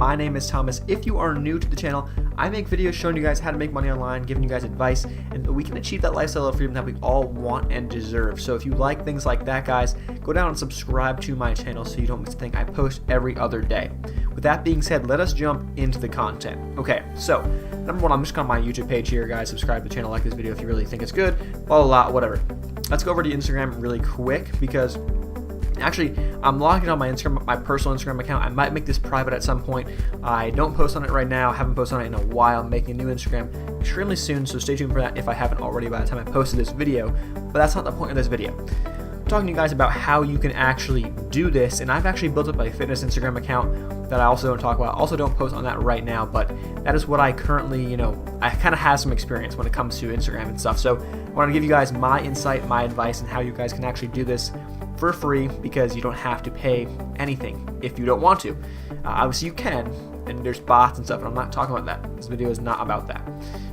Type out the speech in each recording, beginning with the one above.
My name is Thomas. If you are new to the channel, I make videos showing you guys how to make money online, giving you guys advice, and we can achieve that lifestyle of freedom that we all want and deserve. So if you like things like that, guys, go down and subscribe to my channel so you don't miss a thing. I post every other day. With that being said, let us jump into the content. Okay, so number one, I'm just on my YouTube page here, guys. Subscribe to the channel, like this video if you really think it's good, blah, blah, blah, whatever. Let's go over to Instagram really quick because actually, I'm logging on my Instagram, my personal Instagram account. I might make this private at some point. I don't post on it right now. Haven't posted on it in a while. I'm making a new Instagram extremely soon, so stay tuned for that if I haven't already by the time I posted this video. But that's not the point of this video. I'm talking to you guys about how you can actually do this, and I've actually built up a fitness Instagram account that I also don't talk about. Also don't post on that right now, but that is what I currently, I kind of have some experience when it comes to Instagram and stuff. So I want to give you guys my insight, my advice, and how you guys can actually do this for free because you don't have to pay anything if you don't want to. Obviously you can, and there's bots and stuff, and I'm not talking about that. This video is not about that.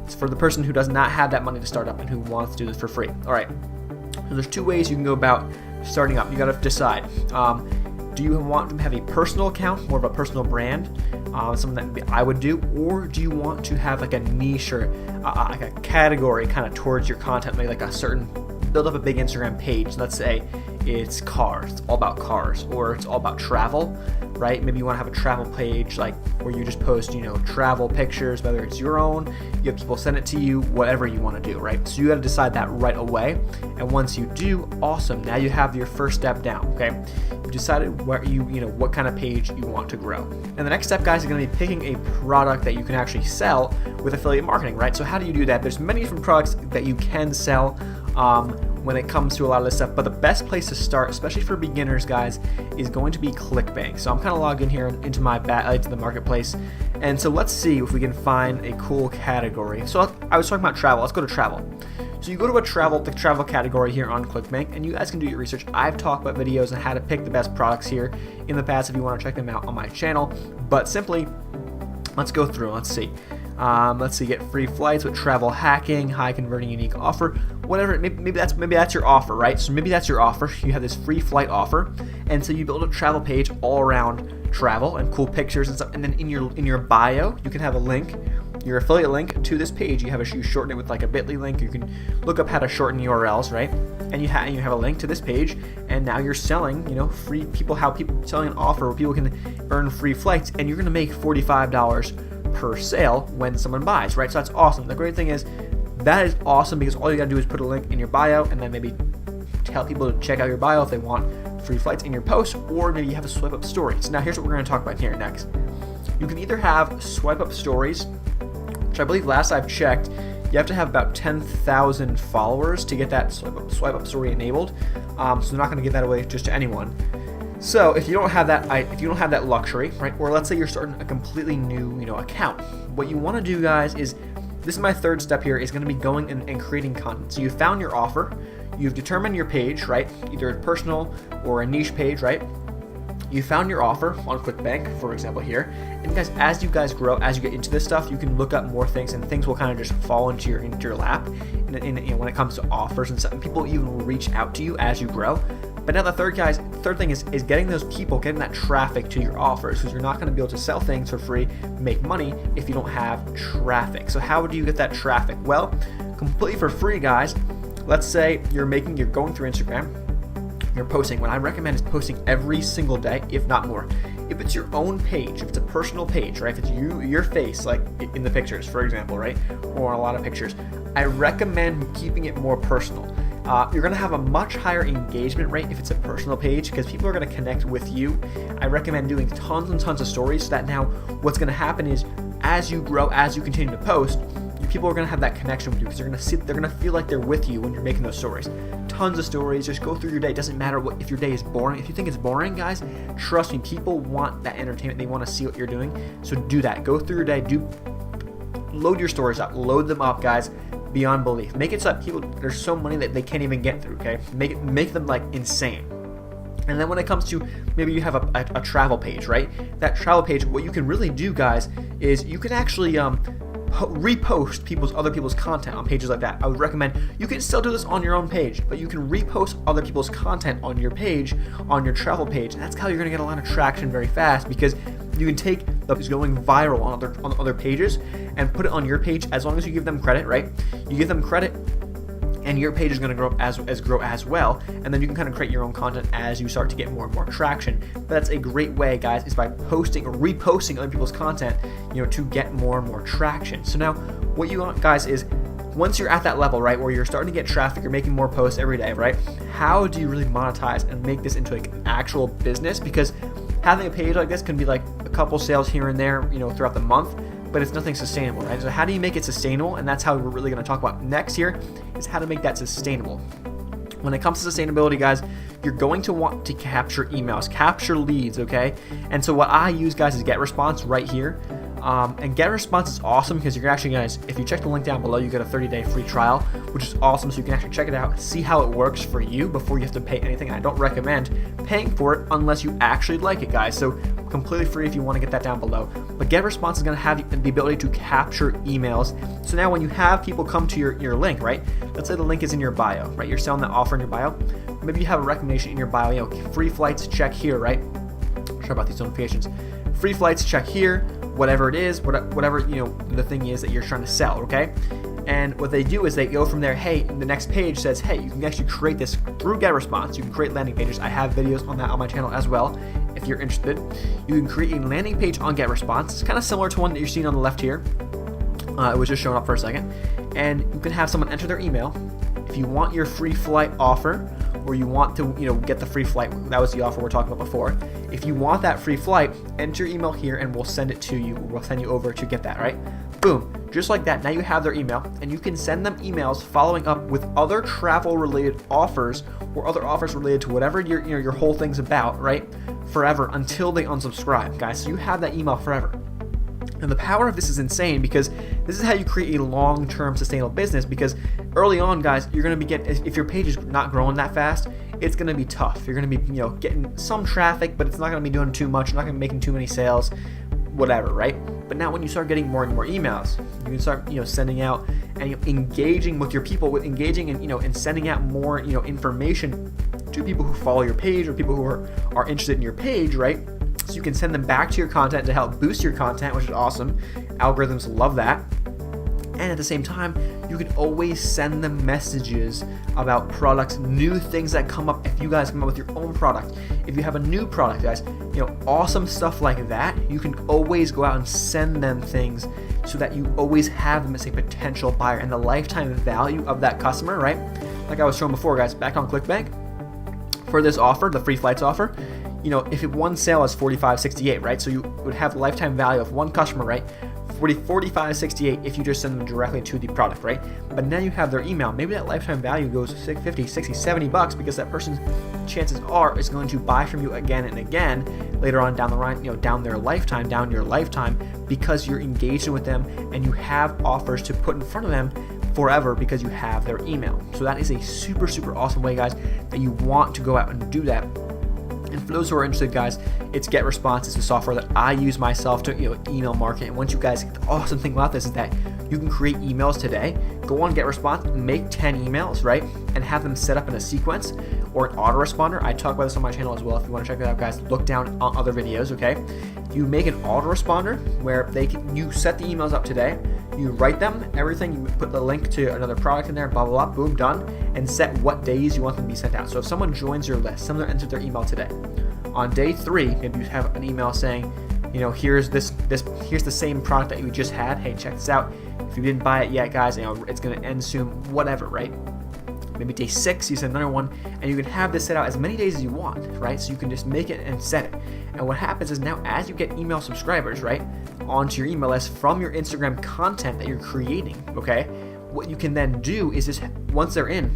It's for the person who does not have that money to start up and who wants to do this for free. Alright, so there's two ways you can go about starting up. You got to decide. Do you want to have a personal account, more of a personal brand, something that I would do, or do you want to have like a niche or like a category kind of towards your content, maybe like a certain, build up a big Instagram page. Let's say it's cars, it's all about cars, or it's all about travel, right? Maybe you want to have a travel page like where you just post, travel pictures, whether it's your own, you have people send it to you, whatever you want to do, right? So you got to decide that right away. And once you do, awesome. Now you have your first step down, okay? You've decided where what kind of page you want to grow. And the next step, guys, is going to be picking a product that you can actually sell with affiliate marketing, right? So how do you do that? There's many different products that you can sell when it comes to a lot of this stuff, but the best place to start, especially for beginners, guys, is going to be ClickBank. So I'm kind of logged in here into my into the marketplace, and so let's see if we can find a cool category. So I was talking about travel. Let's go to travel. So you go to the travel category here on ClickBank, and you guys can do your research. I've talked about videos on how to pick the best products here in the past if you want to check them out on my channel. But simply, let's go through. Let's see. Let's see. Get free flights with travel hacking, high converting unique offer, whatever. Maybe that's your offer, right? So maybe that's your offer. You have this free flight offer, and so you build a travel page all around travel and cool pictures and stuff. And then in your bio, you can have a link, your affiliate link to this page. You shorten it with like a bit.ly link. You can look up how to shorten URLs, right? And you have a link to this page, and now you're selling, free selling an offer where people can earn free flights, and you're gonna make $45 per sale when someone buys, right? So that's awesome. The great thing is that is awesome because all you gotta do is put a link in your bio and then maybe tell people to check out your bio if they want free flights in your post, or maybe you have a swipe up story. So now here's what we're gonna talk about here next. You can either have swipe up stories, which I believe last I've checked, you have to have about 10,000 followers to get that swipe up story enabled. So they're not gonna give that away just to anyone. So if you don't have that luxury, right, or let's say you're starting a completely new, account, what you want to do, guys, is this is my third step here, is going to be going and creating content. So you found your offer, you've determined your page, right, either a personal or a niche page, right? You found your offer on ClickBank, for example, here, and guys, as you guys grow, as you get into this stuff, you can look up more things, and things will kind of just fall into your lap. When it comes to offers and stuff, and people even will reach out to you as you grow. But now the third thing is getting those people, getting that traffic to your offers, because you're not going to be able to sell things for free, make money if you don't have traffic. So how do you get that traffic? Well, completely for free, guys. Let's say you're going through Instagram, you're posting. What I recommend is posting every single day, if not more. If it's your own page, if it's a personal page, right? If it's your face, like in the pictures, for example, right? Or a lot of pictures, I recommend keeping it more personal. You're going to have a much higher engagement rate if it's a personal page because people are going to connect with you. I recommend doing tons and tons of stories so that now what's going to happen is as you grow, as you continue to post, people are going to have that connection with you because they're going to feel like they're with you when you're making those stories. Tons of stories. Just go through your day. It doesn't matter if your day is boring. If you think it's boring, guys, trust me, people want that entertainment. They want to see what you're doing. So do that. Go through your day. Load your stories up. Load them up, guys. Beyond belief. Make it so that people, there's so many that they can't even get through, okay? Make them like insane. And then when it comes to maybe you have a travel page, right? That travel page, what you can really do, guys, is you can actually repost other people's content on pages like that. I would recommend you can still do this on your own page, but you can repost other people's content on your page, on your travel page. And that's how you're going to get a lot of traction very fast because you can take that is going viral on other pages and put it on your page. As long as you give them credit, right? You give them credit, and your page is going to grow as well, and then you can kind of create your own content as you start to get more and more traction. But that's a great way, guys, is by posting or reposting other people's content, to get more and more traction. So now what you want, guys, is once you're at that level, right, where you're starting to get traffic, you're making more posts every day, right? How do you really monetize and make this into like an actual business? Because having a page like this can be like a couple sales here and there, throughout the month, but it's nothing sustainable, right? So how do you make it sustainable? And that's how we're really going to talk about next here, is how to make that sustainable. When it comes to sustainability, guys, you're going to want to capture emails, capture leads, okay? And so what I use, guys, is GetResponse right here. And GetResponse is awesome because you're actually, guys, if you check the link down below, you get a 30-day free trial, which is awesome. So you can actually check it out, see how it works for you before you have to pay anything. I don't recommend paying for it unless you actually like it, guys. So completely free if you want to get that down below. But GetResponse is going to have the ability to capture emails. So now when you have people come to your link, right? Let's say the link is in your bio, right? You're selling that offer in your bio. Maybe you have a recommendation in your bio, free flights, check here, right? Sorry about these notifications. Free flights, check here. Whatever it is, whatever the thing is that you're trying to sell, okay? And what they do is they go from there. Hey, the next page says, hey, you can actually create this through GetResponse. You can create landing pages. I have videos on that on my channel as well, if you're interested. You can create a landing page on GetResponse. It's kind of similar to one that you're seeing on the left here. It was just showing up for a second, and you can have someone enter their email. If you want your free flight offer, or you want to get the free flight, that was the offer we're talking about before. If you want that free flight, enter your email here and we'll send it to you. We'll send you over to get that, right? Boom, just like that. Now you have their email, and you can send them emails following up with other travel related offers or other offers related to whatever your whole thing's about, right? Forever until they unsubscribe, guys. So you have that email forever. And the power of this is insane, because this is how you create a long-term sustainable business. Because early on, guys, you're going to if your page is not growing that fast, it's going to be tough. You're going to be, getting some traffic, but it's not going to be doing too much. You're not going to be making too many sales, whatever, right? But now when you start getting more and more emails, you can start, sending out and engaging with your people, with engaging and, and sending out more, information to people who follow your page or people who are interested in your page, right? So you can send them back to your content to help boost your content, which is awesome. Algorithms love that. And at the same time, you can always send them messages about products, new things that come up. If you guys come up with your own product, if you have a new product, guys, awesome stuff like that, you can always go out and send them things so that you always have them as a potential buyer, and the lifetime value of that customer, right? Like I was showing before, guys, back on ClickBank, for this offer, the free flights offer, if one sale is $45.68, right? So you would have the lifetime value of one customer, right? $45.68 if you just send them directly to the product, right? But now you have their email. Maybe that lifetime value goes to $50, $60, $70 because that person, chances are, is going to buy from you again and again later on down the line, down your lifetime, because you're engaging with them and you have offers to put in front of them forever because you have their email. So that is a super, super awesome way, guys, that you want to go out and do that. And for those who are interested, guys, it's GetResponse. It's the software that I use myself to email market. And once you guys, the awesome thing about this is that you can create emails today. Go on GetResponse, make 10 emails, right? And have them set up in a sequence or an autoresponder. I talk about this on my channel as well. If you want to check that out, guys, look down on other videos, okay? You make an autoresponder where you set the emails up today. You write them, everything, you put the link to another product in there, blah, blah, blah, boom, done, and set what days you want them to be sent out. So if someone joins your list, someone entered their email today. On day 3, maybe you have an email saying, here's here's the same product that you just had. Hey, check this out. If you didn't buy it yet, guys, it's going to end soon, whatever, right? Maybe day 6, you send another one, and you can have this set out as many days as you want, right? So you can just make it and set it. And what happens is now as you get email subscribers, right, onto your email list from your Instagram content that you're creating, okay, what you can then do is just, once they're in,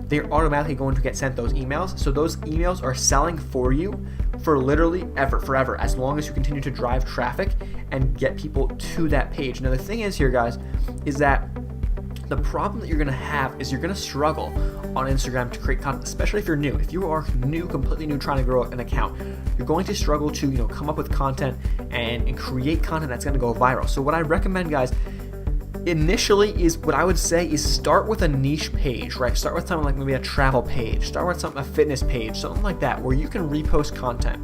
they're automatically going to get sent those emails. So those emails are selling for you for literally forever, as long as you continue to drive traffic and get people to that page. Now the thing is here, guys, is that the problem that you're going to have is you're going to struggle on Instagram to create content, especially if you're new. If you are new, completely new, trying to grow an account, you're going to struggle to come up with content and create content that's going to go viral. So what I recommend, guys, initially is what I would say is start with a niche page, right? Start with something like maybe a travel page, start with a fitness page, something like that, where you can repost content.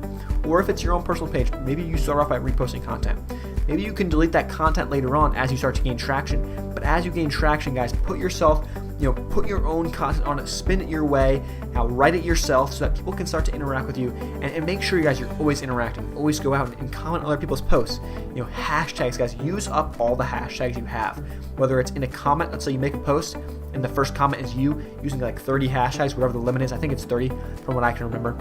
Or if it's your own personal page, maybe you start off by reposting content. Maybe you can delete that content later on as you start to gain traction. But as you gain traction, guys, put your own content on it, spin it your way, write it yourself so that people can start to interact with you, and make sure you guys you're always interacting. Always go out and comment on other people's posts. Hashtags, guys, use up all the hashtags you have. Whether it's in a comment, let's say you make a post and the first comment is you using like 30 hashtags, whatever the limit is. I think it's 30 from what I can remember.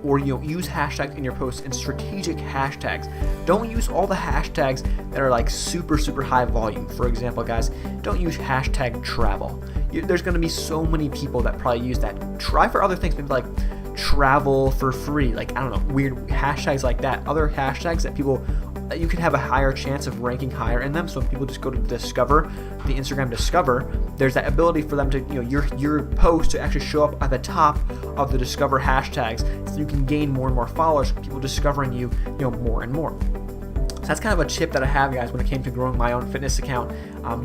Or use hashtags in your posts and strategic hashtags. Don't use all the hashtags that are like super high volume. For example, guys, don't use hashtag travel. There's going to be so many people that probably use that. Try for other things, maybe like travel for free, like I don't know, weird hashtags like that. Other hashtags that you can have a higher chance of ranking higher in them. So if people just go to the Instagram Discover, there's that ability for them to, your post to actually show up at the top of the Discover hashtags, so you can gain more and more followers, people discovering you, more and more. So that's kind of a tip that I have, guys, when it came to growing my own fitness account.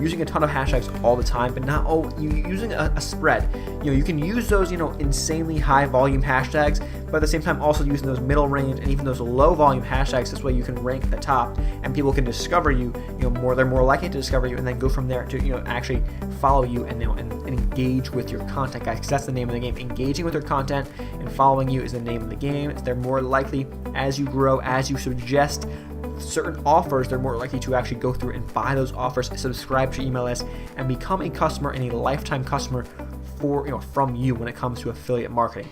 Using a ton of hashtags all the time, but not using a spread. You can use those, insanely high volume hashtags, but at the same time also using those middle range and even those low volume hashtags. This way you can rank at the top and people can discover you, more. They're more likely to discover you and then go from there to, actually follow you and engage with your content, guys, because that's the name of the game. Engaging with your content and following you is the name of the game. They're more likely, as you grow, as you suggest certain offers, they're more likely to actually go through and buy those offers, subscribe to your email list, and become a customer and a lifetime customer from you when it comes to affiliate marketing.